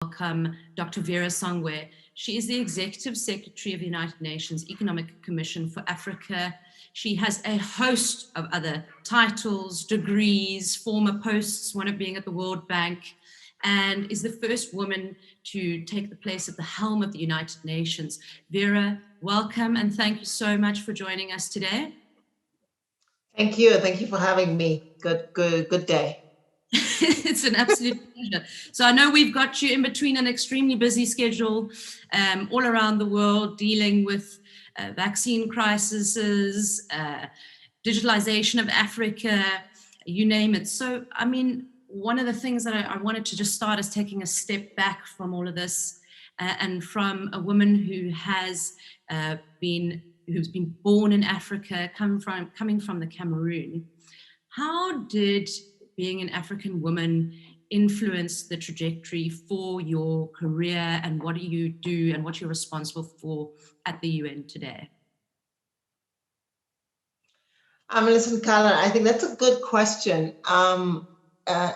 welcome Dr. Vera Songwe. She is the Executive Secretary of the United Nations Economic Commission for Africa. She has a host of other titles, degrees, former posts, one of being at the World Bank, and is the first woman to take the place of the helm of the United Nations. Vera, welcome, and thank you so much for joining us today. Thank you. Thank you for having me. Good day. It's an absolute pleasure. So I know we've got you in between an extremely busy schedule all around the world, dealing with vaccine crises, digitalization of Africa, you name it. So, I mean, one of the things that I wanted to just start is taking a step back from all of this and from a woman who has who's been born in Africa, coming from the Cameroon. How did being an African woman influence the trajectory for your career, and what do you do and what you're responsible for at the UN today? Listen, Karla, I think that's a good question. I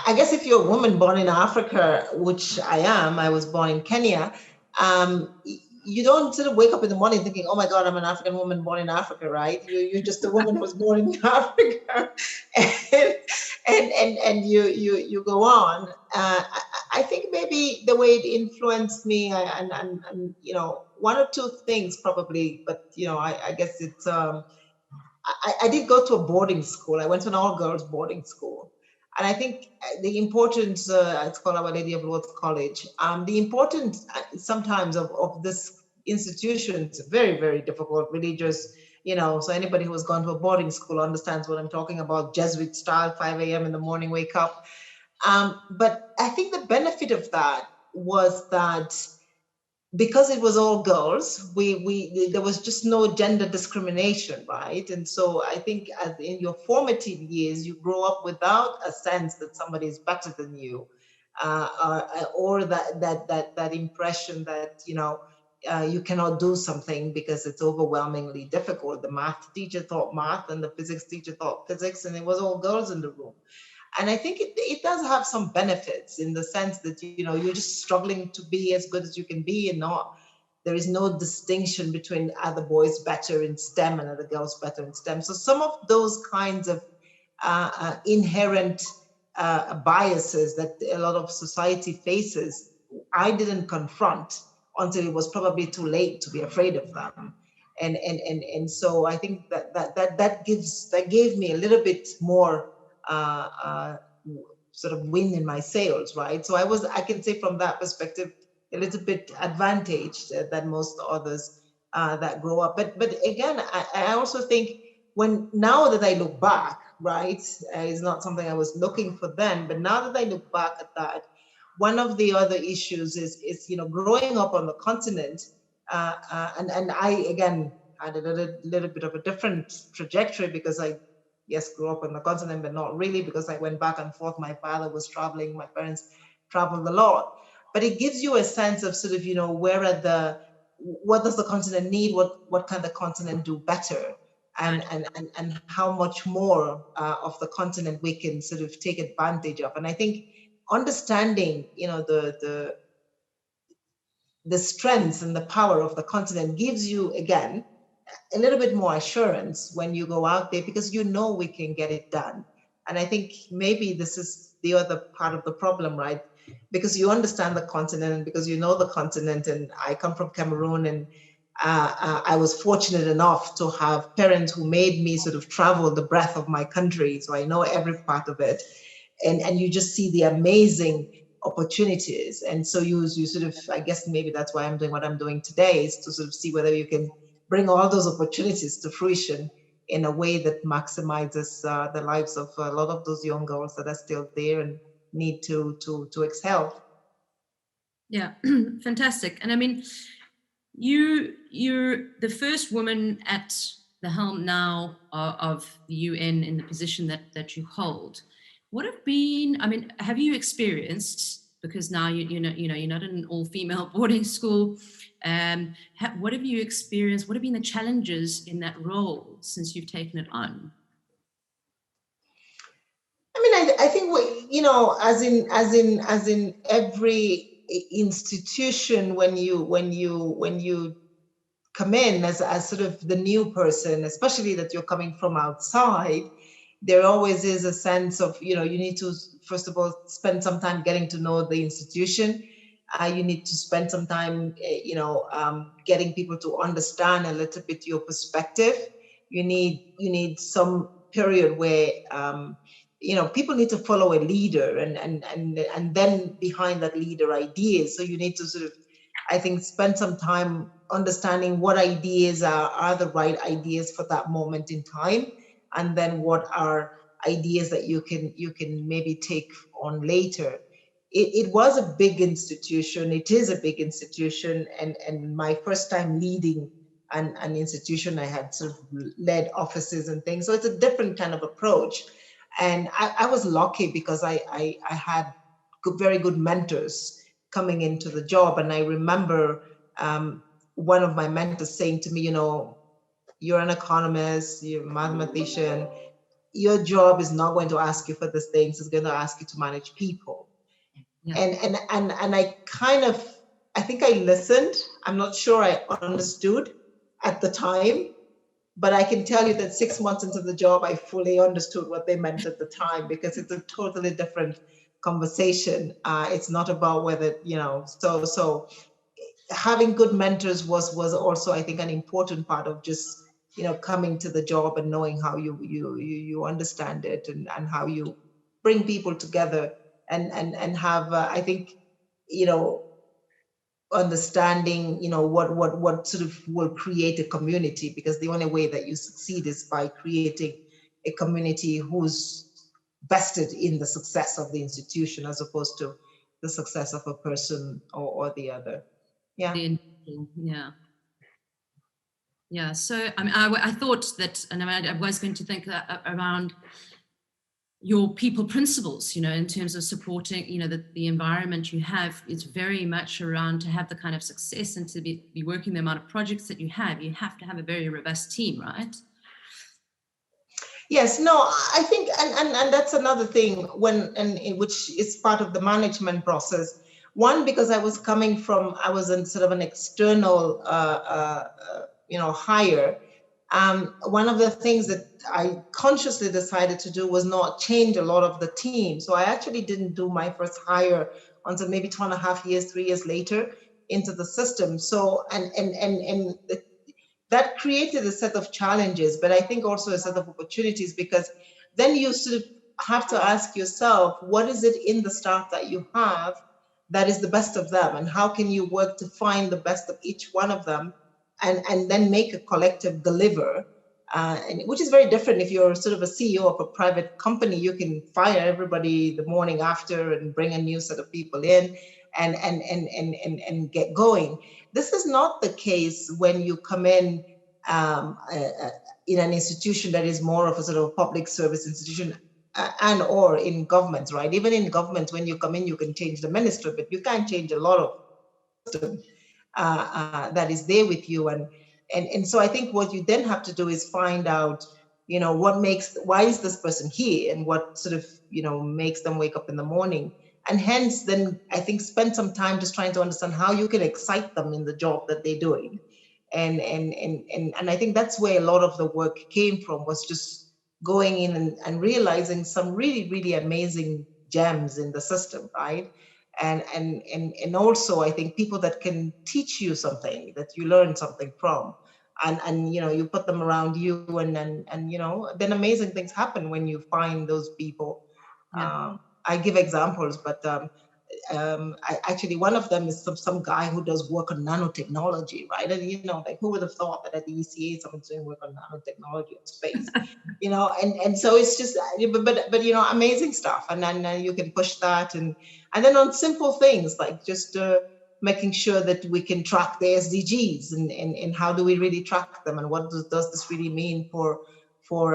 guess if you're a woman born in Africa, which I am, I was born in Kenya, you don't sort of wake up in the morning thinking, oh my God, I'm an African woman born in Africa, right? You're just a woman who was born in Africa, and you go on. I think maybe the way it influenced me, and you know, one or two things probably, but you know, I guess it's I did go to a boarding school. I went to an all-girls boarding school. And I think the importance, it's called Our Lady of Lourdes College, the importance sometimes of this institution, it's very, very difficult, religious, you know, so anybody who has gone to a boarding school understands what I'm talking about, Jesuit style, 5 a.m. in the morning, wake up. But I think the benefit of that was that because it was all girls, there was just no gender discrimination, right? And so I think as in your formative years, you grow up without a sense that somebody is better than you, or that impression that, you know, you cannot do something because it's overwhelmingly difficult. The math teacher taught math and the physics teacher taught physics, and it was all girls in the room. And I think it does have some benefits in the sense that, you know, you're just struggling to be as good as you can be, and there is no distinction between other boys better in STEM and other girls better in STEM. So some of those kinds of inherent biases that a lot of society faces, I didn't confront until it was probably too late to be afraid of them. And so I think that gave me a little bit more sort of wind in my sails, right? So I can say from that perspective, a little bit advantaged than most others that grow up. But again, I also think now that I look back, right, it's not something I was looking for then, but now that I look back at that, one of the other issues is you know, growing up on the continent, and I again had a little bit of a different trajectory because I grew up on the continent, but not really, because I went back and forth. My father was traveling, my parents traveled a lot. But it gives you a sense of sort of, you know, what does the continent need? What can the continent do better? And how much more of the continent we can sort of take advantage of. And I think understanding, you know, the strengths and the power of the continent gives you, again, a little bit more assurance when you go out there, because you know we can get it done. And I think maybe this is the other part of the problem, right? Because you understand the continent and because you know the continent. And I come from Cameroon, and I was fortunate enough to have parents who made me sort of travel the breadth of my country. So I know every part of it. And you just see the amazing opportunities. And so you sort of, I guess maybe that's why I'm doing what I'm doing today, is to sort of see whether you can bring all those opportunities to fruition in a way that maximizes the lives of a lot of those young girls that are still there and need to excel. Yeah, fantastic. And I mean, you're the first woman at the helm now of the UN in the position that you hold. What have been, I mean, have you experienced, because now you're not in an all-female boarding school, what have you experienced? What have been the challenges in that role since you've taken it on? I think as in every institution, when you come in as sort of the new person, especially that you're coming from outside, there always is a sense of, you need to, first of all, spend some time getting to know the institution. You need to spend some time, getting people to understand a little bit your perspective. You need some period where, people need to follow a leader, and then behind that leader, ideas. So you need to sort of, I think, spend some time understanding what ideas are the right ideas for that moment in time, and then what are ideas that you can maybe take on later. It was a big institution. It is a big institution, and my first time leading an institution, I had sort of led offices and things. So it's a different kind of approach. And I was lucky because I had very good mentors coming into the job. And I remember one of my mentors saying to me, you're an economist, you're a mathematician, your job is not going to ask you for these things, it's going to ask you to manage people. Yeah. And I think I listened. I'm not sure I understood at the time, but I can tell you that 6 months into the job, I fully understood what they meant at the time, because it's a totally different conversation. It's not about whether, so having good mentors was also, I think, an important part of just, coming to the job and knowing how you understand it, and how you bring people together, and have, I think, understanding, what sort of will create a community, because the only way that you succeed is by creating a community who's vested in the success of the institution, as opposed to the success of a person or the other. Yeah. Yeah. So I thought that, and I was going to think around your people principles, in terms of supporting, the environment you have is very much around, to have the kind of success and to be working the amount of projects that you have to have a very robust team, right? Yes, no, I think, and that's another thing, which is part of the management process. One, because I was in sort of an external, hire. One of the things that I consciously decided to do was not change a lot of the team. So I actually didn't do my first hire until maybe 2.5 years, 3 years later into the system. So, that created a set of challenges, but I think also a set of opportunities, because then you sort of have to ask yourself, what is it in the staff that you have that is the best of them? And how can you work to find the best of each one of them, and then make a collective deliver, and which is very different. If you're sort of a CEO of a private company, you can fire everybody the morning after and bring a new set of people in and get going. This is not the case when you come in an institution that is more of a sort of public service institution, or in governments, right? Even in governments, when you come in, you can change the minister, but you can't change a lot of system that is there with you. And so I think what you then have to do is find out, why is this person here, and what sort of, makes them wake up in the morning. And hence, then I think spend some time just trying to understand how you can excite them in the job that they're doing. And I think that's where a lot of the work came from, was just going in and realizing some really, really amazing gems in the system, right? And also, I think people that can teach you something, that you learn something from, and you put them around you, and then amazing things happen when you find those people. Yeah. I give examples, but actually one of them is some guy who does work on nanotechnology, right? And who would have thought that at the ECA someone's doing work on nanotechnology in space, and so it's just, but amazing stuff. And then you can push that, and then on simple things like just making sure that we can track the SDGs, and how do we really track them, and what does this really mean for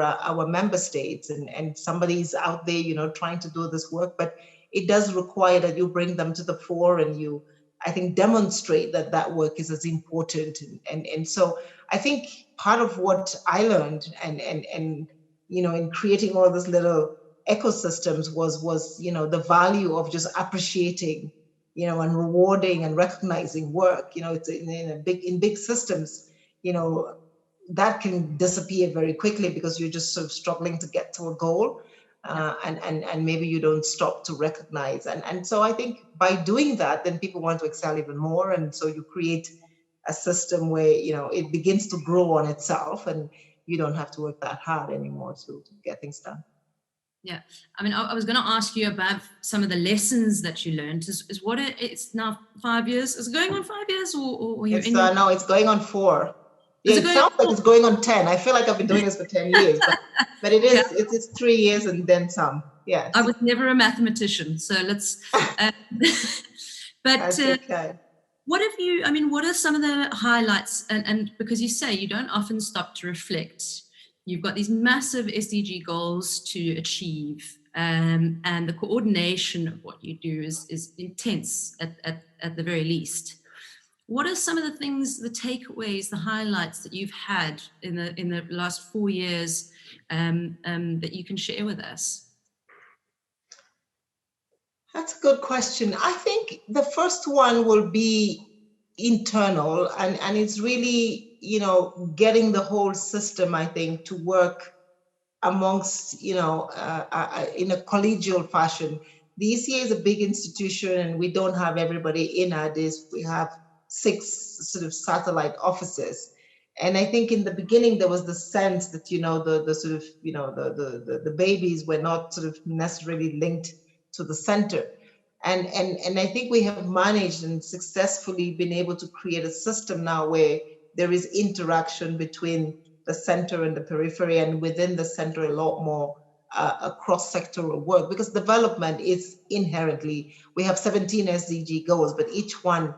our member states, and somebody's out there, trying to do this work, but it does require that you bring them to the fore, and you, I think, demonstrate that work is as important. And so I think part of what I learned, and in creating all these little ecosystems was the value of just appreciating, and rewarding and recognizing work. It's in big systems, that can disappear very quickly because you're just sort of struggling to get to a goal. And maybe you don't stop to recognize. And so I think by doing that, then people want to excel even more. And so you create a system where, it begins to grow on itself and you don't have to work that hard anymore to get things done. Yeah, I mean, I was going to ask you about some of the lessons that you learned. Is what it's now 5 years? Is it going on 5 years, or you're No, it's going on 4. Yeah, it sounds like it's going on 10. I feel like I've been doing this for 10 years, but it is. Yeah. It's 3 years and then some. Yeah. I was never a mathematician, so let's. But that's okay. What have you? I mean, what are some of the highlights? And because you say you don't often stop to reflect. You've got these massive SDG goals to achieve, and the coordination of what you do is intense at the very least. What are some of the things, the takeaways, the highlights that you've had in the last 4 years that you can share with us? That's a good question. I think the first one will be internal, and it's really, getting the whole system, I think, to work amongst, in a collegial fashion. The ECA is a big institution and we don't have everybody in our days. We have 6 sort of satellite offices. And I think in the beginning, there was the sense that, the sort of, the babies were not sort of necessarily linked to the center. And I think we have managed and successfully been able to create a system now where there is interaction between the center and the periphery, and within the center, a lot more cross-sectoral work, because development is inherently, we have 17 SDG goals, but each one,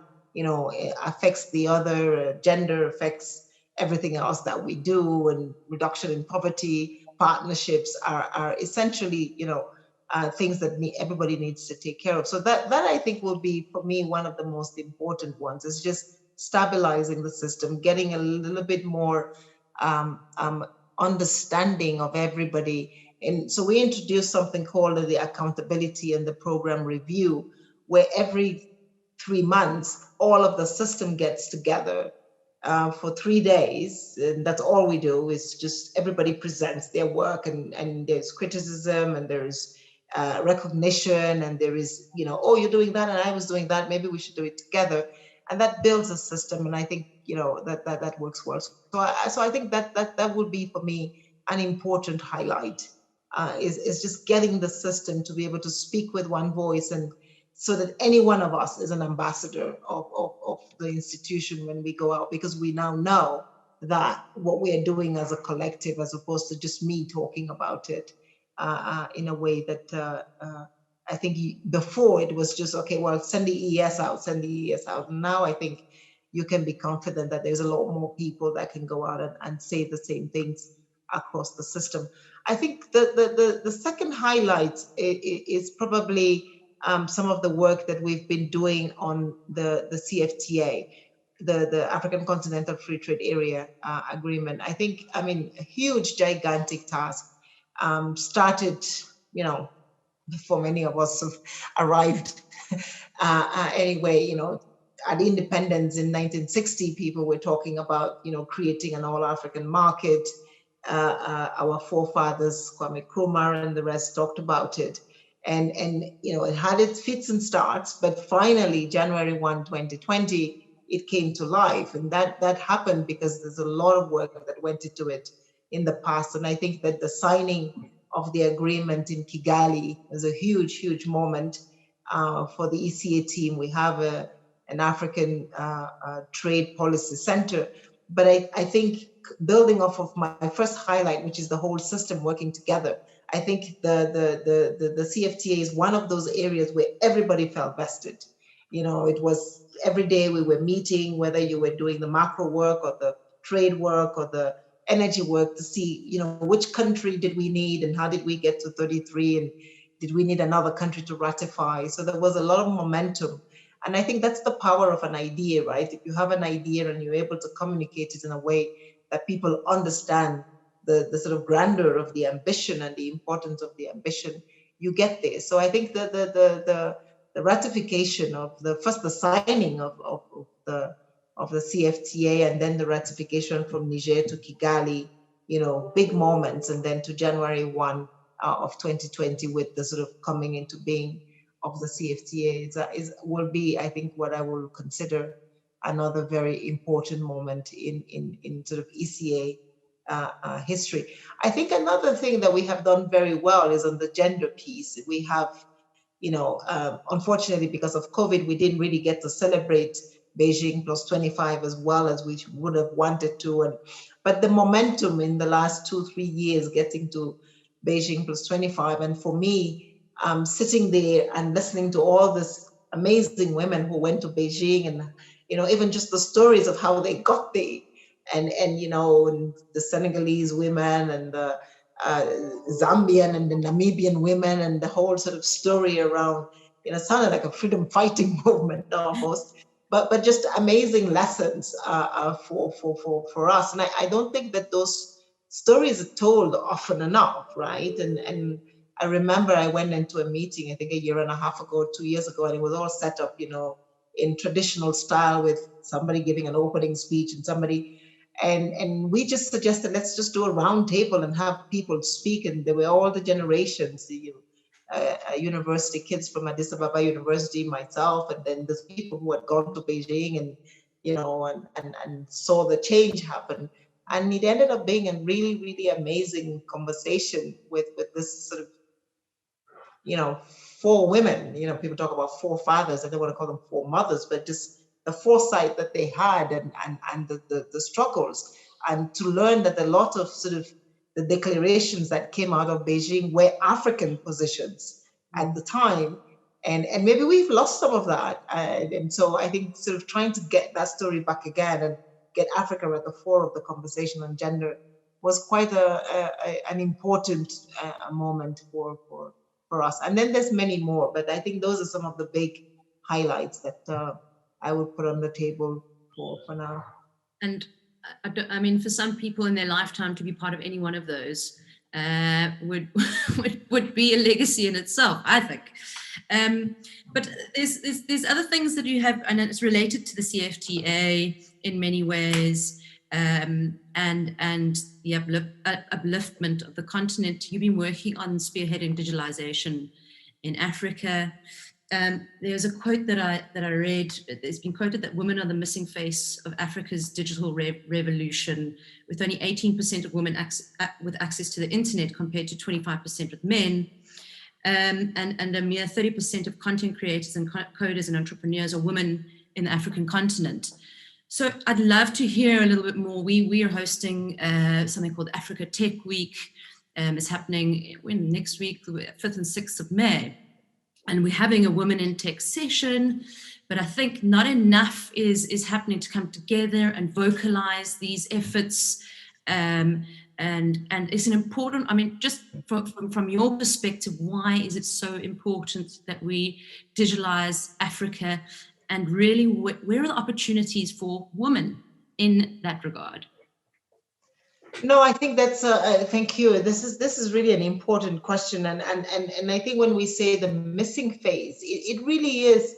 affects the other. Gender affects everything else that we do, and reduction in poverty, partnerships are essentially, things that everybody needs to take care of. So that I think will be, for me, one of the most important ones, is just stabilizing the system, getting a little bit more understanding of everybody. And so we introduced something called the accountability and the program review, where every 3 months, all of the system gets together for 3 days. And that's all we do, is just everybody presents their work, and there's criticism, and there's recognition, and there is, oh, you're doing that and I was doing that, maybe we should do it together. And that builds a system, and I think that works well. So I think that would be, for me, an important highlight, is just getting the system to be able to speak with one voice, and so that any one of us is an ambassador of the institution when we go out, because we now know that what we are doing as a collective, as opposed to just me talking about it in a way that I think before it was just, okay, well, send the ES out. And now I think you can be confident that there's a lot more people that can go out and say the same things across the system. I think the second highlight is probably some of the work that we've been doing on the CFTA, the African Continental Free Trade Area Agreement. I think, a huge, gigantic task started, before many of us have arrived. Anyway, at independence in 1960, people were talking about, creating an all-African market. Our forefathers, Kwame Nkrumah and the rest, talked about it. And it had its fits and starts, but finally, January 1, 2020, it came to life. And that happened because there's a lot of work that went into it in the past. And I think that the signing of the agreement in Kigali is a huge, huge moment for the ECA team. We have an African Trade Policy Center. But I think, building off of my first highlight, which is the whole system working together, I think the CFTA is one of those areas where everybody felt vested. It was every day we were meeting, whether you were doing the macro work or the trade work or the energy work, to see, which country did we need and how did we get to 33, and did we need another country to ratify? So there was a lot of momentum. And I think that's the power of an idea, right? If you have an idea and you're able to communicate it in a way that people understand the sort of grandeur of the ambition and the importance of the ambition, you get there. So I think the ratification of the signing of the CFTA, and then the ratification from Niger to Kigali, big moments, and then to January 1 of 2020 with the sort of coming into being of the CFTA will be, I think, what I will consider another very important moment in sort of ECA history. I think another thing that we have done very well is on the gender piece. We have, unfortunately, because of COVID, we didn't really get to celebrate Beijing plus 25 as well as we would have wanted to. But the momentum in the last 2-3 years getting to Beijing plus 25, and for me, sitting there and listening to all these amazing women who went to Beijing, and even just the stories of how they got there, and the Senegalese women and the Zambian and the Namibian women, and the whole sort of story around, it sounded like a freedom fighting movement almost, but just amazing lessons for us. And I don't think that those stories are told often enough, right? And I remember I went into a meeting, I think 1.5 years ago, 2 years ago, and it was all set up, in traditional style with somebody giving an opening speech and we just suggested, let's just do a round table and have people speak. And there were all the generations, university kids from Addis Ababa University, myself, and then there's people who had gone to Beijing and, and saw the change happen. And it ended up being a really, really amazing conversation with this sort of, 4 women. People talk about 4 fathers. I don't want to call them 4 mothers, but just the foresight that they had and the struggles, and to learn that a lot of sort of the declarations that came out of Beijing were African positions at the time. And maybe we've lost some of that. And so I think sort of trying to get that story back again and get Africa at the fore of the conversation on gender was quite an important moment for us. And then there's many more, but I think those are some of the big highlights that I would put on the table for now. And I mean, for some people in their lifetime to be part of any one of those would be a legacy in itself, I think. But there's other things that you have, and it's related to the CFTA in many ways, and the upliftment of the continent. You've been working on spearheading digitalization in Africa. There's a quote that I read. It's been quoted that women are the missing face of Africa's digital revolution, with only 18% of women with access to the internet compared to 25% with men, and a mere 30% of content creators and coders and entrepreneurs are women in the African continent. So I'd love to hear a little bit more. We are hosting something called Africa Tech Week. It's happening next week, the 5th and 6th of May. And we're having a Women in Tech session, but I think not enough is happening to come together and vocalize these efforts. And it's an important, I mean, just from your perspective, why is it so important that we digitalize Africa, and really where are the opportunities for women in that regard? No, I think that's thank you. This is really an important question, and I think when we say the missing phase, it really is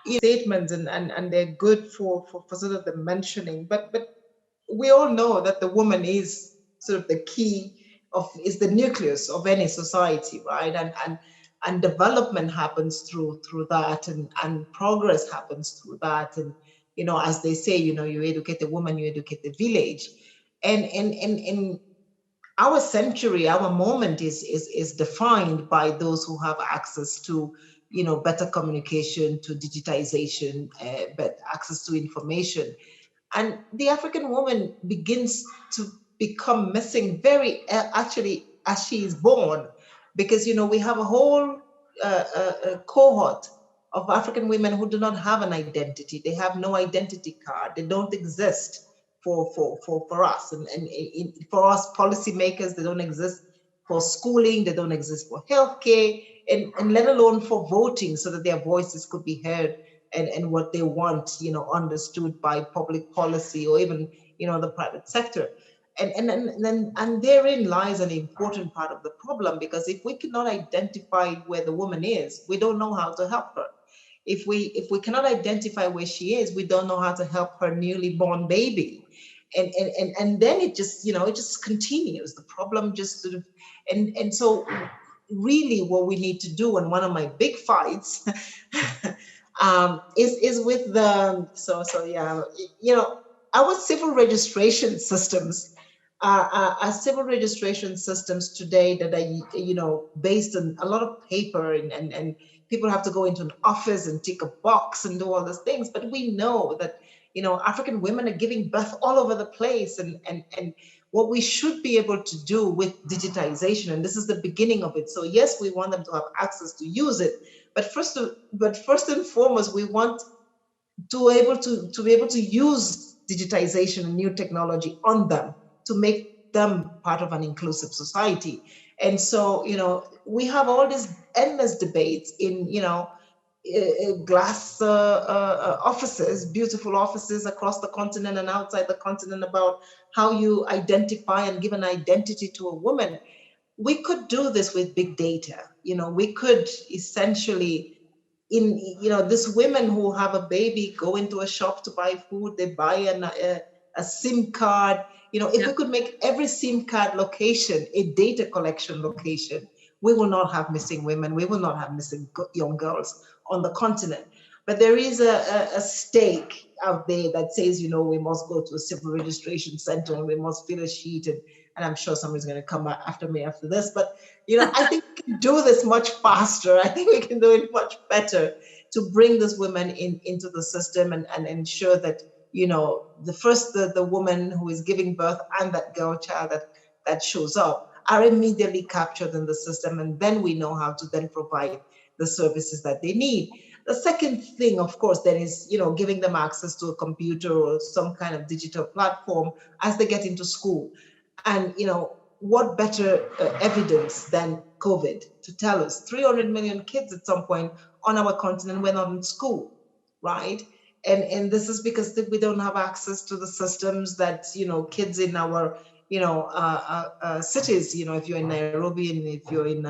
statements, and they're good for sort of the mentioning, but we all know that the woman is sort of the key is the nucleus of any society, right? And development happens through that, and progress happens through that, and as they say, you educate the woman, you educate the village. And in our century, our moment is defined by those who have access to, better communication, to digitization, but access to information. And the African woman begins to become missing actually as she is born, because, we have a whole cohort of African women who do not have an identity. They have no identity card. They don't exist for us, and for us policymakers. They don't exist for schooling. They don't exist for healthcare, and let alone for voting, so that their voices could be heard, and what they want, understood by public policy, or even, the private sector. And therein lies an important part of the problem, because if we cannot identify where the woman is, we don't know how to help her. If we cannot identify where she is, we don't know how to help her newly born baby. And then it just, it just continues. The problem just sort of, and so really what we need to do, and one of my big fights is with our civil registration systems are civil registration systems today that are based on a lot of paper, and people have to go into an office and tick a box and do all those things. But we know that African women are giving birth all over the place, and what we should be able to do with digitization, and this is the beginning of it. So yes, we want them to have access to use it, but first and foremost, we want to be able to use digitization and new technology on them to make them part of an inclusive society. And so, we have all these endless debates in, glass offices, beautiful offices across the continent and outside the continent, about how you identify and give an identity to a woman. We could do this with big data. We could essentially, these women who have a baby go into a shop to buy food, they buy a SIM card. If we could make every SIM card location a data collection location, we will not have missing women, we will not have missing young girls on the continent. But there is a stake out there that says, we must go to a civil registration center and we must fill a sheet, and I'm sure somebody's going to come after me after this. But, I think we can do this much faster. I think we can do it much better to bring this women into the system and ensure that, the woman who is giving birth and that girl child that shows up are immediately captured in the system. And then we know how to then provide the services that they need. The second thing, of course, then is, giving them access to a computer or some kind of digital platform as they get into school. And, what better evidence than COVID to tell us 300 million kids at some point on our continent were not in school, right? And this is because we don't have access to the systems that, kids in our, cities, if you're in Nairobi and if you're in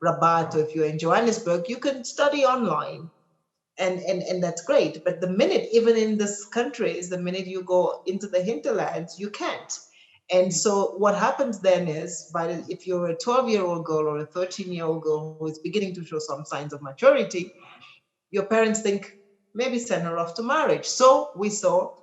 Rabat or if you're in Johannesburg, you can study online. And that's great. But the minute, even in this countries, the minute you go into the hinterlands, you can't. And so what happens then is, if you're a 12-year-old girl or a 13-year-old girl who is beginning to show some signs of maturity, your parents think, maybe send her off to marriage. So we saw,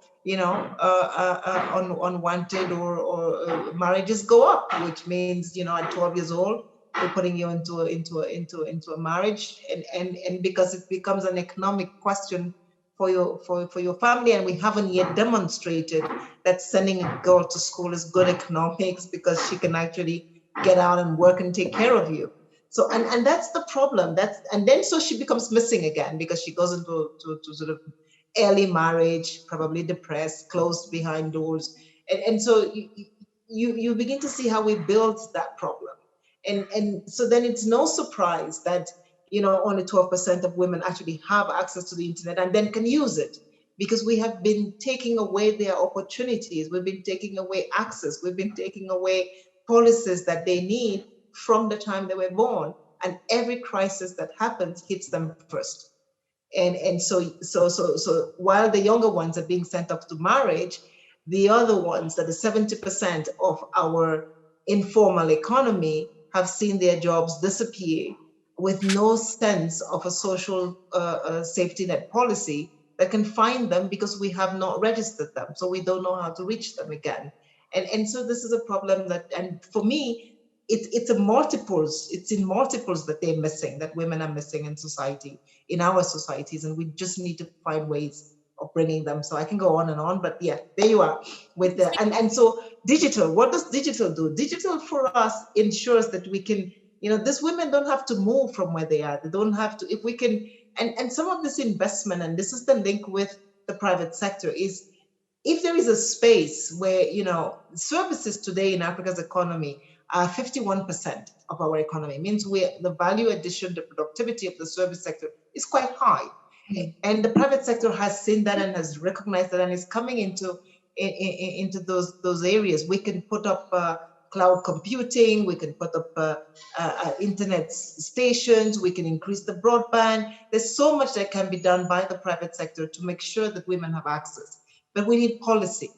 unwanted or marriages go up, which means, at 12 years old, we're putting you into a marriage, and because it becomes an economic question for your family, and we haven't yet demonstrated that sending a girl to school is good economics, because she can actually get out and work and take care of you. So and that's the problem. And then so she becomes missing again, because she goes into sort of early marriage, probably depressed, closed behind doors, and so you begin to see how we build that problem. And so then it's no surprise that, only 12% of women actually have access to the internet and then can use it, because we have been taking away their opportunities. We've been taking away access. We've been taking away policies that they need from the time they were born. And every crisis that happens hits them first. And so while the younger ones are being sent off to marriage, the other ones, that is 70% of our informal economy, have seen their jobs disappear with no sense of a social safety net policy that can find them, because we have not registered them. So we don't know how to reach them again. And so this is a problem that, and for me, it's in multiples that they're missing, that women are missing in society, in our societies. And we just need to find ways of bringing them. So I can go on and on, but yeah, there you are with the, and so digital, what does digital do? Digital for us ensures that we can, these women don't have to move from where they are. They don't have to, if we can, and some of this investment, and this is the link with the private sector, is if there is a space where, services today in Africa's economy are 51% of our economy, means the value addition, the productivity of the service sector is quite high. And the private sector has seen that and has recognized that, and is coming into into those areas. We can put up cloud computing, we can put up internet stations, we can increase the broadband. There's so much that can be done by the private sector to make sure that women have access. But we need policy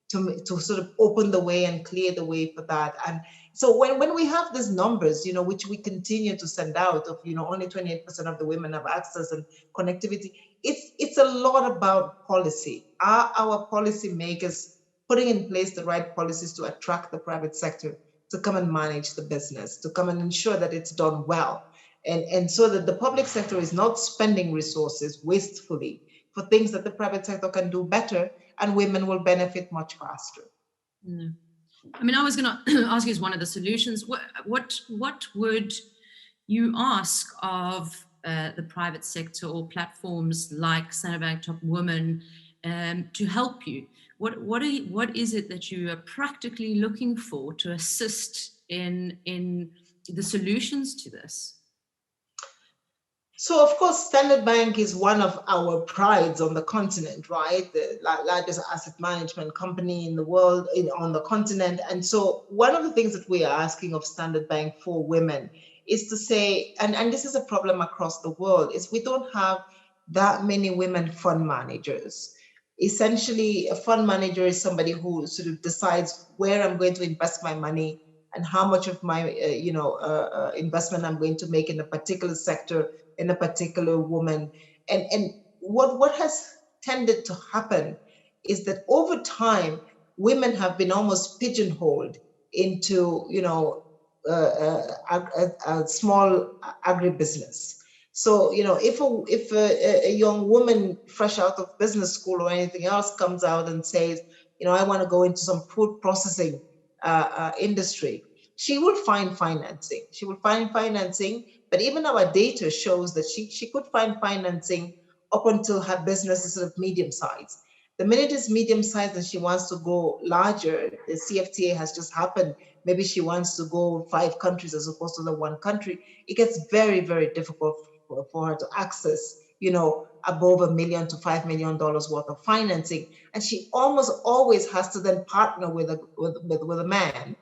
to sort of open the way and clear the way for that. And so when we have these numbers, which we continue to send out of, only 28% of the women have access and connectivity, it's a lot about policy. Are our policy makers putting in place the right policies to attract the private sector to come and manage the business, to come and ensure that it's done well, and so that the public sector is not spending resources wastefully for things that the private sector can do better, and women will benefit much faster. Mm. I mean, I was going to ask you as one of the solutions, what would you ask of the private sector or platforms like Standard Bank Top Women to help you? What is it that you are practically looking for to assist in the solutions to this? So, of course, Standard Bank is one of our prides on the continent, right? The largest asset management company in the world, on the continent. And so one of the things that we are asking of Standard Bank for women is to say, and this is a problem across the world, is we don't have that many women fund managers. Essentially, a fund manager is somebody who sort of decides where I'm going to invest my money and how much of my investment I'm going to make in a particular sector, in a particular woman. And what has tended to happen is that over time, women have been almost pigeonholed into, a small agribusiness. So, if a young woman fresh out of business school or anything else comes out and says, I want to go into some food processing industry, she will find financing. She will find financing, but even our data shows that she could find financing up until her business is sort of medium sized. The minute it's medium sized and she wants to go larger, the CFTA has just happened. Maybe she wants to go 5 countries as opposed to the 1 country. It gets very, very difficult for her to access, above $1 million to $5 million worth of financing. And she almost always has to then partner with a man,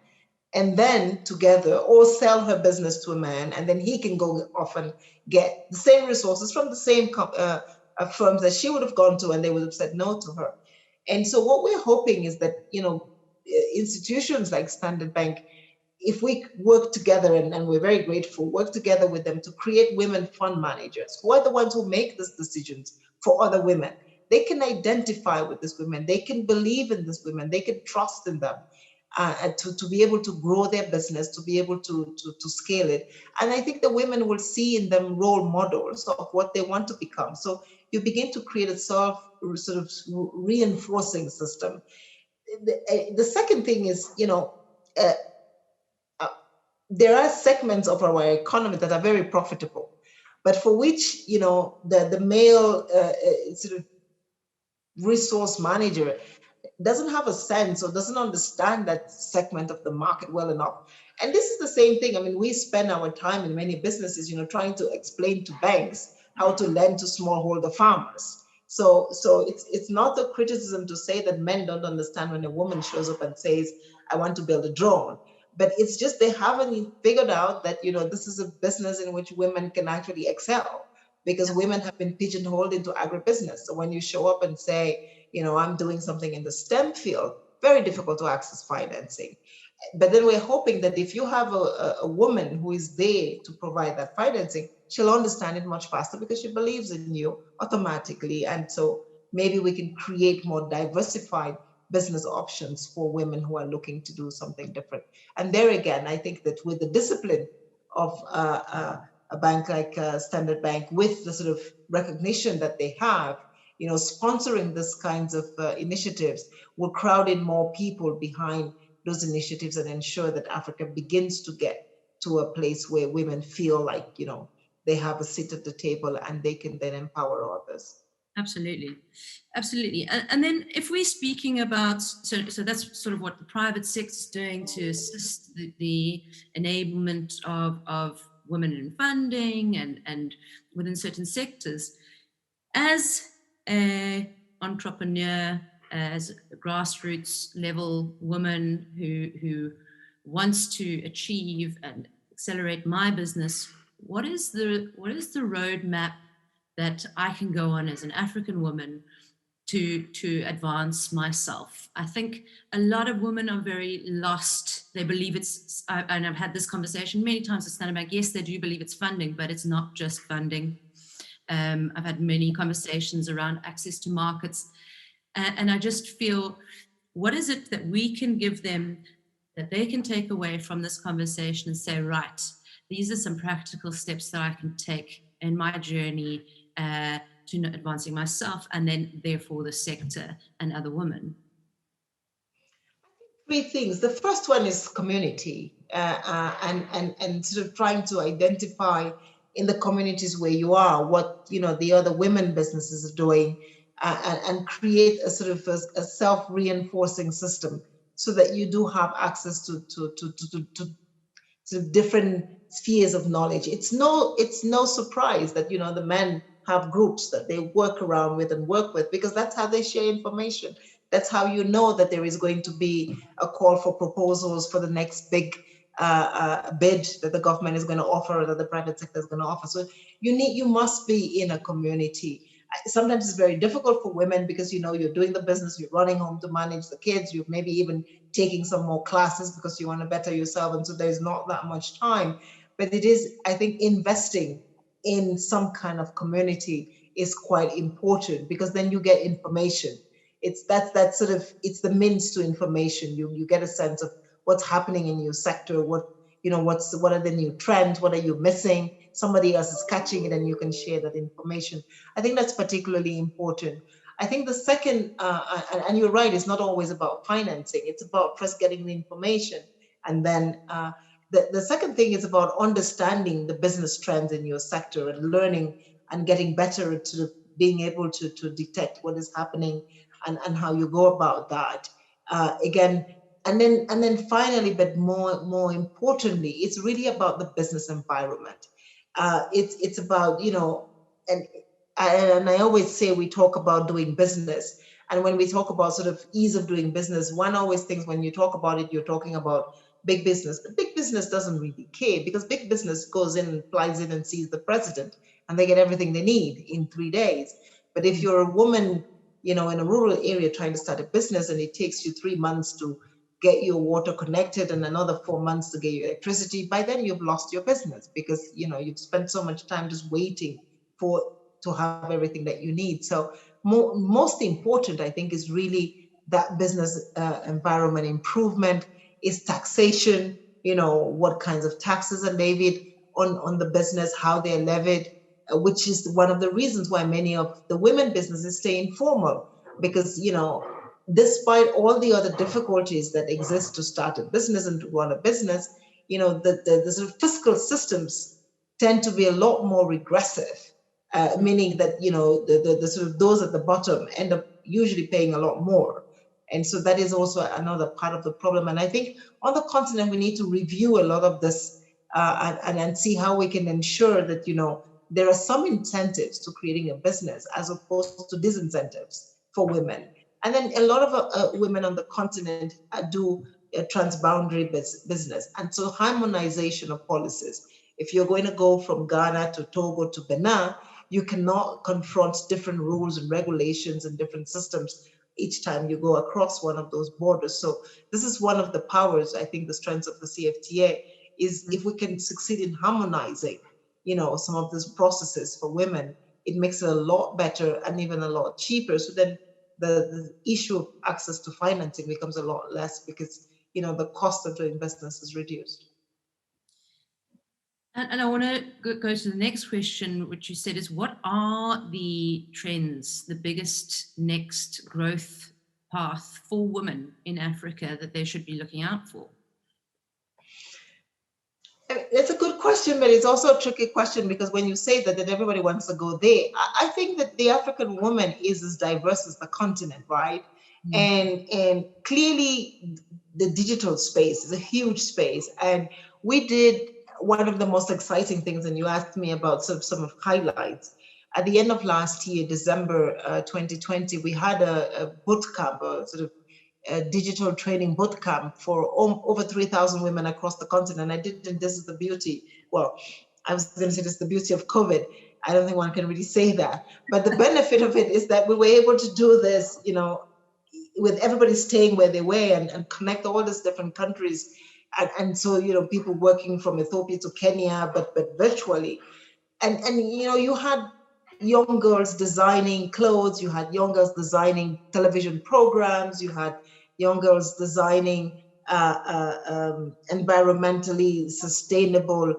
and then together, or sell her business to a man, and then he can go off and get the same resources from the same firms that she would have gone to, and they would have said no to her. And so what we're hoping is that, institutions like Standard Bank, if we work together, and we're very grateful, work together with them to create women fund managers, who are the ones who make these decisions for other women. They can identify with these women, they can believe in these women, they can trust in them. To be able to grow their business, to be able to scale it. And I think the women will see in them role models of what they want to become. So you begin to create a sort of reinforcing system. The second thing is, there are segments of our economy that are very profitable, but for which, the male sort of resource manager doesn't have a sense or doesn't understand that segment of the market well enough. And this is the same thing. I mean, we spend our time in many businesses, trying to explain to banks how to lend to smallholder farmers. So it's not a criticism to say that men don't understand when a woman shows up and says, I want to build a drone. But it's just they haven't figured out that, this is a business in which women can actually excel, because women have been pigeonholed into agribusiness. So when you show up and say, I'm doing something in the STEM field, very difficult to access financing. But then we're hoping that if you have a woman who is there to provide that financing, she'll understand it much faster because she believes in you automatically. And so maybe we can create more diversified business options for women who are looking to do something different. And there again, I think that with the discipline of a bank like Standard Bank, with the sort of recognition that they have, sponsoring this kinds of initiatives will crowd in more people behind those initiatives and ensure that Africa begins to get to a place where women feel like, they have a seat at the table and they can then empower others. Absolutely. Absolutely. And then if we're speaking about, so that's sort of what the private sector is doing to assist the enablement of women in funding and within certain sectors. As an entrepreneur, as a grassroots level woman who wants to achieve and accelerate my business, what is the roadmap that I can go on as an African woman to advance myself? I think a lot of women are very lost. They believe it's, and I've had this conversation many times with Standard Bank, yes, they do believe it's funding, but it's not just funding. I've had many conversations around access to markets, and I just feel, what is it that we can give them that they can take away from this conversation and say, right, these are some practical steps that I can take in my journey to advancing myself and then therefore the sector and other women? Three things. The first one is community, and sort of trying to identify in the communities where you are what the other women businesses are doing, and create a sort of a self-reinforcing system so that you do have access to different spheres of knowledge. It's no surprise that the men have groups that they work around with and work with, because that's how they share information. That's how you know that there is going to be a call for proposals for the next big bid that the government is going to offer or that the private sector is going to offer. So you must be in a community. Sometimes it's very difficult for women because you're doing the business, you're running home to manage the kids, you're maybe even taking some more classes because you want to better yourself, and so there's not that much time. But it is, I think, investing in some kind of community is quite important, because then you get information. It's the means to information. You get a sense of what's happening in your sector, what are the new trends, what are you missing? Somebody else is catching it and you can share that information. I think that's particularly important. I think the second, and you're right, it's not always about financing. It's about first getting the information. And then the second thing is about understanding the business trends in your sector and learning and getting better at sort of being able to detect what is happening and how you go about that. Again, and then finally, but more importantly, it's really about the business environment. It's about, and I always say we talk about doing business. And when we talk about sort of ease of doing business, one always thinks when you talk about it, you're talking about big business. But big business doesn't really care, because big business goes in and flies in and sees the president and they get everything they need in 3 days. But if you're a woman, in a rural area trying to start a business and it takes you 3 months to get your water connected and another 4 months to get your electricity, by then you've lost your business, because you've spent so much time just waiting to have everything that you need. So most important, I think, is really that business environment improvement, is taxation, what kinds of taxes are levied on the business, how they're levied, which is one of the reasons why many of the women businesses stay informal, because, despite all the other difficulties that exist to start a business and to run a business, the sort of fiscal systems tend to be a lot more regressive, meaning that, the sort of those at the bottom end up usually paying a lot more. And so that is also another part of the problem. And I think on the continent, we need to review a lot of this and see how we can ensure that, there are some incentives to creating a business as opposed to disincentives for women. And then a lot of women on the continent do transboundary business. And so harmonization of policies. If you're going to go from Ghana to Togo to Benin, you cannot confront different rules and regulations and different systems each time you go across one of those borders. So this is one of the powers, I think, the strengths of the CFTA is if we can succeed in harmonizing, some of these processes for women, it makes it a lot better and even a lot cheaper. So then the issue of access to financing becomes a lot less, because, the cost of doing business is reduced. And I want to go to the next question, which you said is, what are the trends, the biggest next growth path for women in Africa that they should be looking out for? It's a good question, but it's also a tricky question, because when you say that everybody wants to go there, I think that the African woman is as diverse as the continent, right? Mm-hmm. And clearly the digital space is a huge space. And we did one of the most exciting things, and you asked me about some of highlights. at the end of last year, December 2020, we had a boot camp, a sort of a digital training boot camp for over 3,000 women across the continent. I did, and this is the beauty. Well, I was going to say this is the beauty of COVID. I don't think one can really say that. But the benefit of it is that we were able to do this, you know, with everybody staying where they were and connect all these different countries. And so, you know, people working from Ethiopia to Kenya, but virtually. And you know, you had young girls designing clothes, you had young girls designing television programs, you had young girls designing environmentally sustainable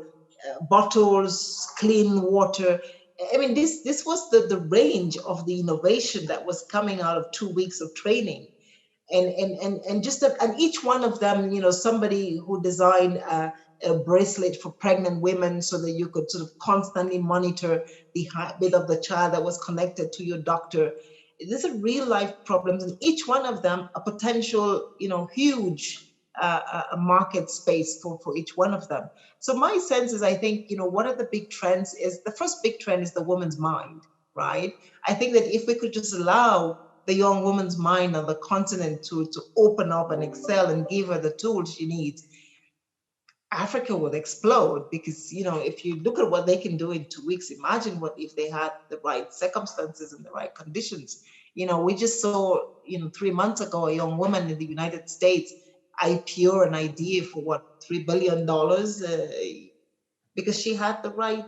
bottles, clean water. I mean, this was the range of the innovation that was coming out of 2 weeks of training. And just and each one of them, you know, somebody who designed a bracelet for pregnant women so that you could sort of constantly monitor the heartbeat of the child that was connected to your doctor. These are real life problems, and each one of them a potential, you know, huge a market space for each one of them. So my sense is, I think, you know, one of the big trends is, the first big trend is the woman's mind, right? I think that if we could just allow the young woman's mind on the continent to open up and excel and give her the tools she needs, Africa would explode. Because, you know, if you look at what they can do in 2 weeks, imagine what if they had the right circumstances and the right conditions. You know, we just saw, you know, 3 months ago, a young woman in the United States IPO an idea for what, $3 billion, because she had the right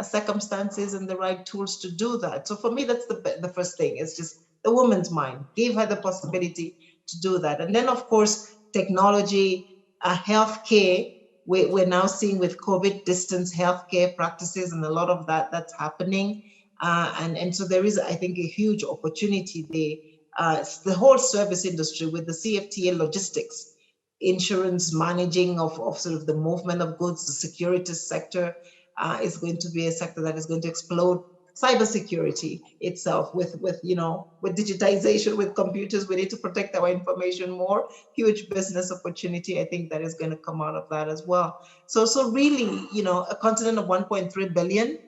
circumstances and the right tools to do that. So for me, that's the first thing. It's just the woman's mind. Give her the possibility to do that. And then, of course, technology, healthcare. We're now seeing with COVID distance healthcare practices and a lot of that's happening. And so there is, I think, a huge opportunity there. The whole service industry with the CFTA logistics, insurance, managing of sort of the movement of goods, the security sector is going to be a sector that is going to explode. Cybersecurity itself, with you know, with digitization, with computers, we need to protect our information more. Huge business opportunity, I think, that is going to come out of that as well. So really, you know, a continent of 1.3 billion,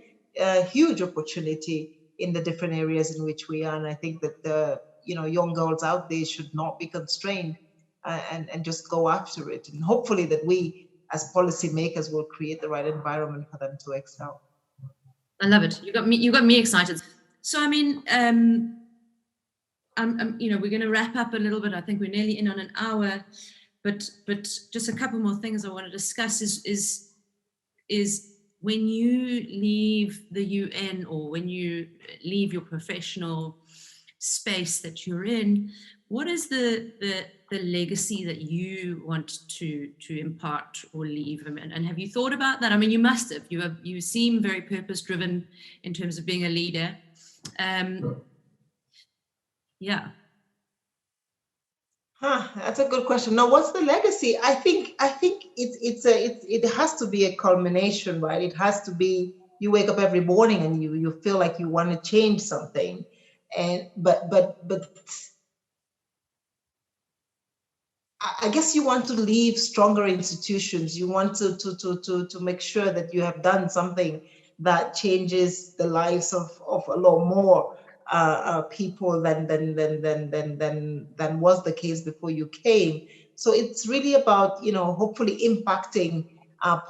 huge opportunity in the different areas in which we are. And I think that the, you know, young girls out there should not be constrained and just go after it. And hopefully that we as policymakers will create the right environment for them to excel. I love it. You got me excited. So, I mean, you know, we're going to wrap up a little bit. I think we're nearly in on an hour, but just a couple more things I want to discuss is when you leave the UN, or when you leave your professional space that you're in, what is the legacy that you want to impart or leave? And have you thought about that? I mean, you must have. You seem very purpose driven in terms of being a leader. Yeah. That's a good question. Now, what's the legacy? I think it has to be a culmination, right? It has to be, you wake up every morning and you feel like you want to change something, but I guess you want to leave stronger institutions. You want to make sure that you have done something that changes the lives of a lot more people than was the case before you came. So it's really about, you know, hopefully impacting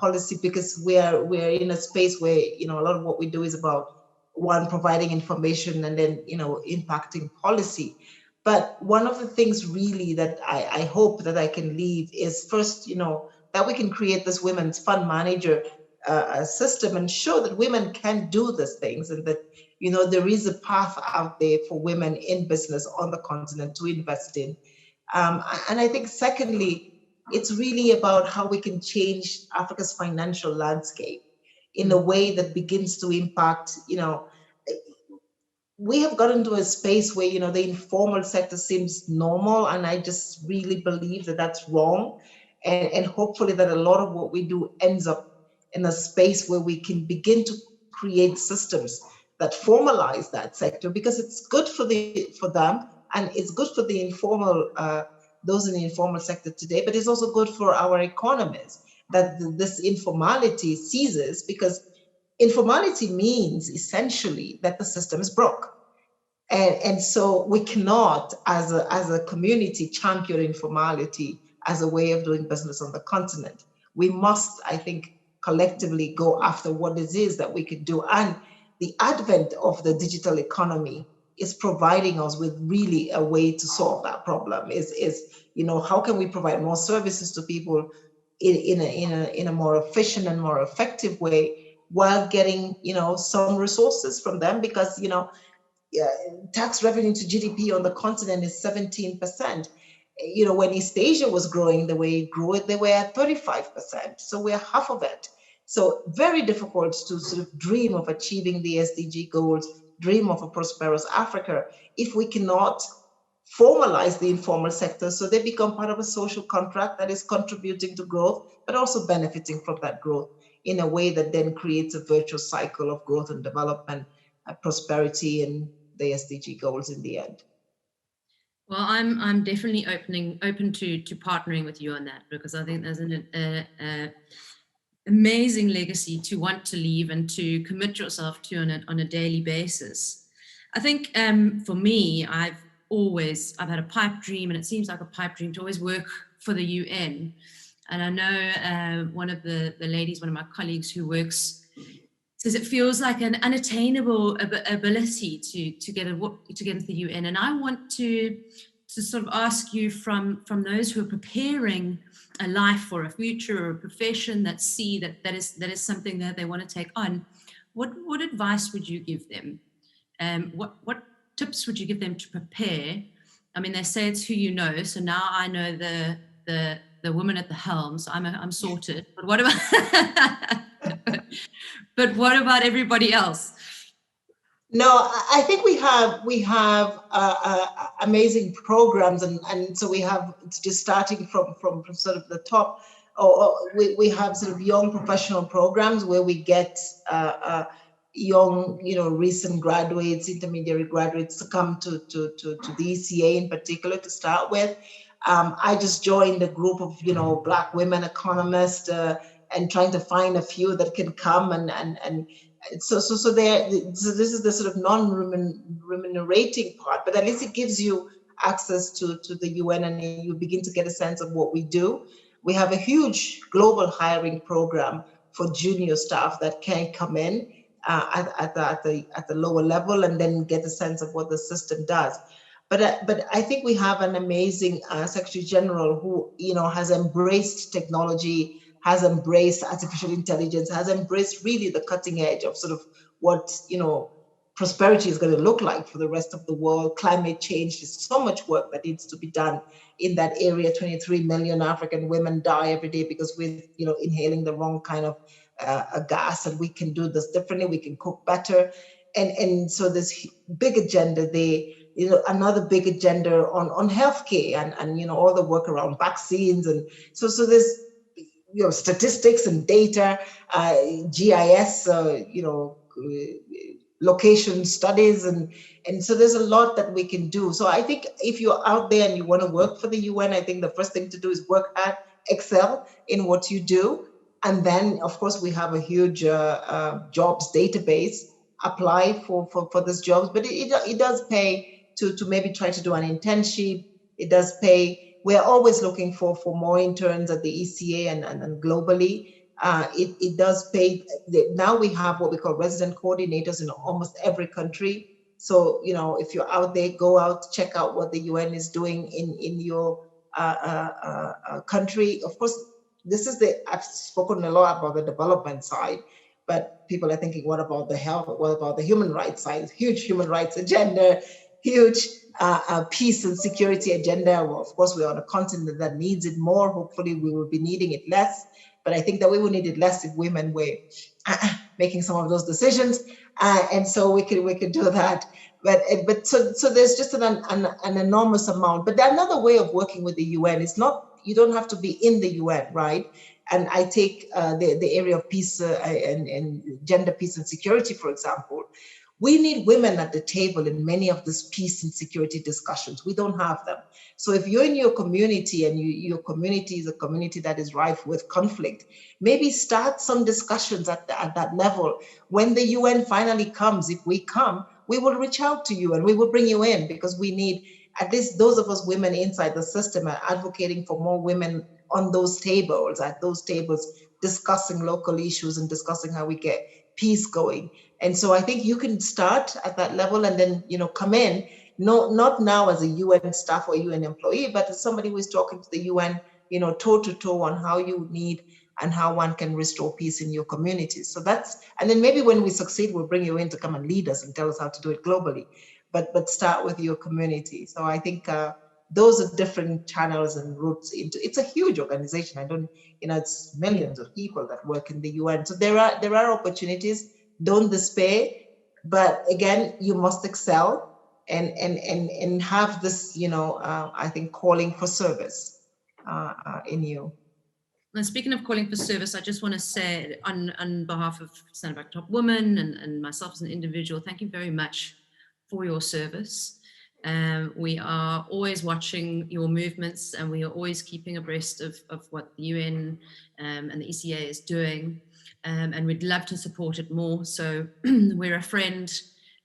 policy, because we're in a space where, you know, a lot of what we do is about, one, providing information, and then, you know, impacting policy. But one of the things really that I hope that I can leave is, first, you know, that we can create this women's fund manager system and show that women can do these things, and that, you know, there is a path out there for women in business on the continent to invest in. And I think, secondly, it's really about how we can change Africa's financial landscape in a way that begins to impact, you know, we have gotten to a space where, you know, the informal sector seems normal, and I just really believe that that's wrong. And hopefully that a lot of what we do ends up in a space where we can begin to create systems that formalize that sector, because it's good for them, and it's good for the informal, those in the informal sector today, but it's also good for our economies, that this informality ceases, because informality means essentially that the system is broke. And so we cannot, as a community, champion informality as a way of doing business on the continent. We must, I think, collectively go after what it is that we can do. And the advent of the digital economy is providing us with really a way to solve that problem. How can we provide more services to people in a more efficient and more effective way, while getting some resources from them, because tax revenue to GDP on the continent is 17%. When East Asia was growing the way it grew, they were at 35%. So we're half of it. So very difficult to sort of dream of achieving the SDG goals, dream of a prosperous Africa, if we cannot formalize the informal sector so they become part of a social contract that is contributing to growth, but also benefiting from that growth in a way that then creates a virtuous cycle of growth and development, prosperity, and the SDG goals in the end. Well, I'm definitely open to partnering with you on that, because I think there's an amazing legacy to want to leave and to commit yourself to on a daily basis. I think for me, I've had a pipe dream, and it seems like a pipe dream to always work for the UN. And I know one of the ladies, one of my colleagues who works, says it feels like an unattainable ability to get into the UN. And I want to sort of ask you, from those who are preparing a life or a future or a profession that see that is something that they want to take on, what advice would you give them? What tips would you give them to prepare? I mean, they say it's who you know. So now I know the woman at the helm, so I'm sorted. But what about but what about everybody else? No, I think we have amazing programs, and so we have, just starting from sort of the top, we have sort of young professional programs where we get young, recent graduates, intermediate graduates to come to the ECA in particular to start with. I just joined a group of Black women economists and trying to find a few that can come and so this is the sort of non-remunerating part, but at least it gives you access to the UN, and you begin to get a sense of what we do. We have a huge global hiring program for junior staff that can come in at the lower level and then get a sense of what the system does. But I think we have an amazing Secretary General who has embraced technology, has embraced artificial intelligence, has embraced really the cutting edge of sort of what prosperity is going to look like for the rest of the world. Climate change, there's so much work that needs to be done in that area. 23 million African women die every day because we're inhaling the wrong kind of gas, and we can do this differently. We can cook better, and so this big agenda there. Another big agenda on healthcare and all the work around vaccines, and so there's statistics and data, GIS, location studies, and so there's a lot that we can do. So I think if you're out there and you want to work for the UN, I think the first thing to do is work hard, excel in what you do, and then of course we have a huge jobs database. Apply for these jobs, but it does pay to maybe try to do an internship. It does pay. We're always looking for more interns at the ECA and globally. It does pay. Now we have what we call resident coordinators in almost every country. So, if you're out there, go out, check out what the UN is doing in your country. Of course, I've spoken a lot about the development side, but people are thinking, what about the health? What about the human rights side? Huge human rights agenda, huge peace and security agenda. Well, of course, we're on a continent that needs it more. Hopefully, we will be needing it less. But I think that we will need it less if women were making some of those decisions, and so we could do that. But so there's just an enormous amount. But another way of working with the UN is not, you don't have to be in the UN, right? And I take the area of peace and gender, peace and security, for example. We need women at the table in many of these peace and security discussions. We don't have them. So if you're in your community and your community is a community that is rife with conflict, maybe start some discussions at that level. When the UN finally comes, if we come, we will reach out to you and we will bring you in, because we need, at least those of us women inside the system, are advocating for more women on those tables, at those tables, discussing local issues and discussing how we get peace going. And so I think you can start at that level and then, come in, not now as a UN staff or UN employee, but as somebody who is talking to the UN, toe to toe on how you need and how one can restore peace in your communities. So and then maybe when we succeed, we'll bring you in to come and lead us and tell us how to do it globally. But start with your community. So I think those are different channels and routes into. It's a huge organization. It's millions of people that work in the UN. So there are opportunities. Don't despair, but again, you must excel and have this, I think, calling for service in you. And speaking of calling for service, I just want to say on behalf of Stand Back Top Women and myself as an individual, thank you very much for your service. We are always watching your movements, and we are always keeping abreast of what the UN and the ECA is doing, and we'd love to support it more. So we're a friend,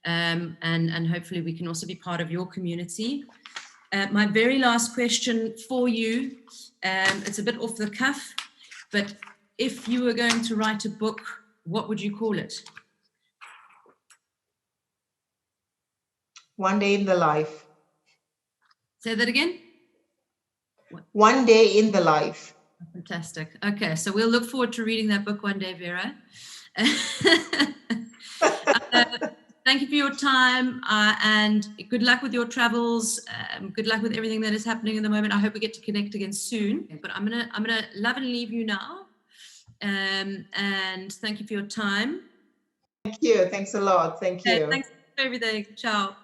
and hopefully we can also be part of your community. My very last question for you, it's a bit off the cuff, but if you were going to write a book, what would you call it? One Day in the Life. Say that again? One Day in the Life. Fantastic. Okay, so we'll look forward to reading that book one day, Vera. Thank you for your time, and good luck with your travels. Good luck with everything that is happening in the moment. I hope we get to connect again soon. But I'm gonna love and leave you now. And thank you for your time. Thank you. Thanks a lot. Thank you. Thanks for everything. Ciao.